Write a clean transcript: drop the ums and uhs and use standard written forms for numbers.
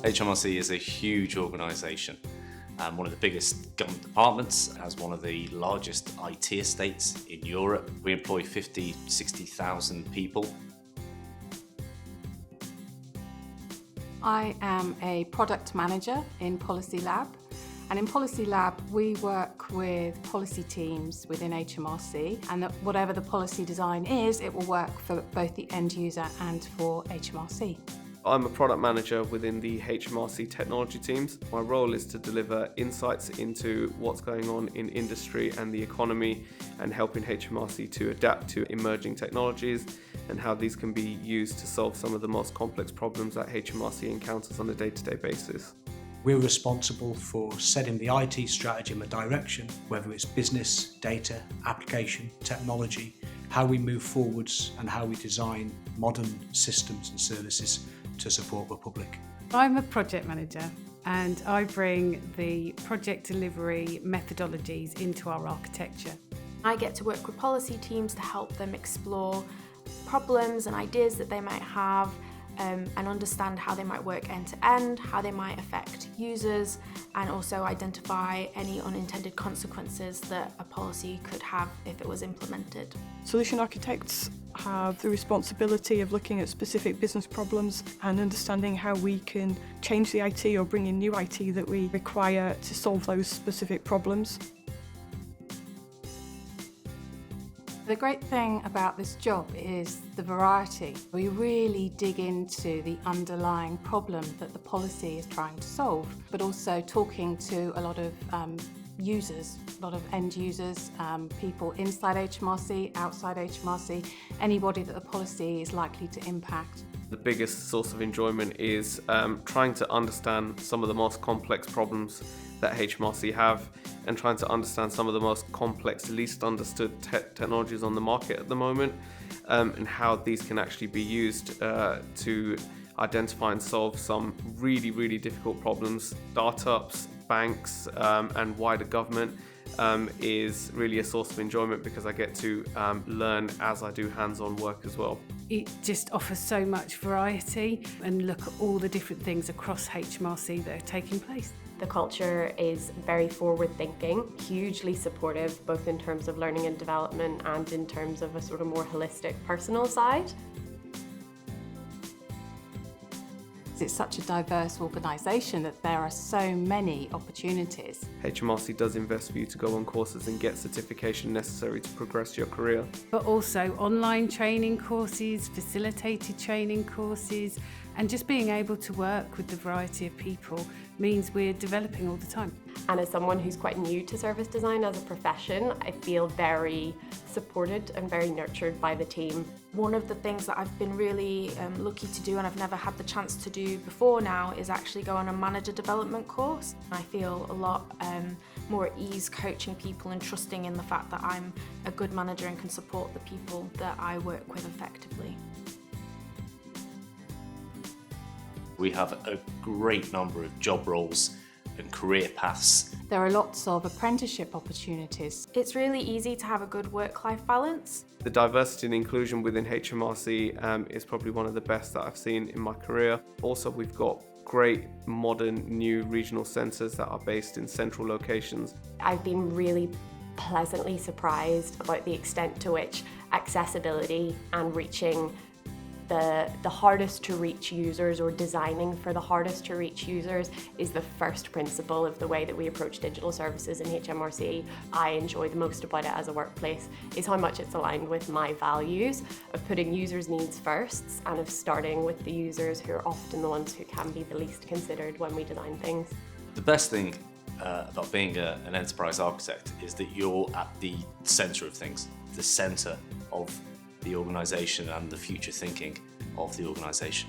HMRC is a huge organisation, one of the biggest government departments, has one of the largest IT estates in Europe. We employ 60,000 people. I am a product manager in Policy Lab, and in Policy Lab we work with policy teams within HMRC, and that whatever the policy design is, it will work for both the end user and for HMRC. I'm a product manager within the HMRC technology teams. My role is to deliver insights into what's going on in industry and the economy, and helping HMRC to adapt to emerging technologies and how these can be used to solve some of the most complex problems that HMRC encounters on a day-to-day basis. We're responsible for setting the IT strategy and the direction, whether it's business, data, application, technology, how we move forwards and how we design modern systems and services to support the public. I'm a project manager and I bring the project delivery methodologies into our architecture. I get to work with policy teams to help them explore problems and ideas that they might have, and understand how they might work end to end, how they might affect users, and also identify any unintended consequences that a policy could have if it was implemented. Solution architects have the responsibility of looking at specific business problems and understanding how we can change the IT or bring in new IT that we require to solve those specific problems. The great thing about this job is the variety. We really dig into the underlying problem that the policy is trying to solve, but also talking to a lot of users, a lot of end users, people inside HMRC, outside HMRC, anybody that the policy is likely to impact. The biggest source of enjoyment is trying to understand some of the most complex problems that HMRC have, and trying to understand some of the most complex, least understood technologies on the market at the moment, and how these can actually be used to identify and solve some really, really difficult problems. Startups, banks, and wider government is really a source of enjoyment because I get to learn as I do hands-on work as well. It just offers so much variety and look at all the different things across HMRC that are taking place. The culture is very forward-thinking, hugely supportive, both in terms of learning and development and in terms of a sort of more holistic personal side. It's such a diverse organisation that there are so many opportunities. HMRC does invest for you to go on courses and get certification necessary to progress your career. But also online training courses, facilitated training courses, and just being able to work with the variety of people means we're developing all the time. And as someone who's quite new to service design as a profession, I feel very supported and very nurtured by the team. One of the things that I've been really lucky to do, and I've never had the chance to do before now, is actually go on a manager development course. I feel a lot more at ease coaching people and trusting in the fact that I'm a good manager and can support the people that I work with effectively. We have a great number of job roles and career paths. There are lots of apprenticeship opportunities. It's really easy to have a good work-life balance. The diversity and inclusion within HMRC is probably one of the best that I've seen in my career. Also, we've got great modern new regional centres that are based in central locations. I've been really pleasantly surprised about the extent to which accessibility and reaching the hardest to reach users, or designing for the hardest to reach users, is the first principle of the way that we approach digital services in HMRC. I enjoy the most about it as a workplace is how much it's aligned with my values of putting users' needs first and of starting with the users, who are often the ones who can be the least considered when we design things. The best thing about being an enterprise architect is that you're at the centre of things, the centre of the organisation and the future thinking of the organisation.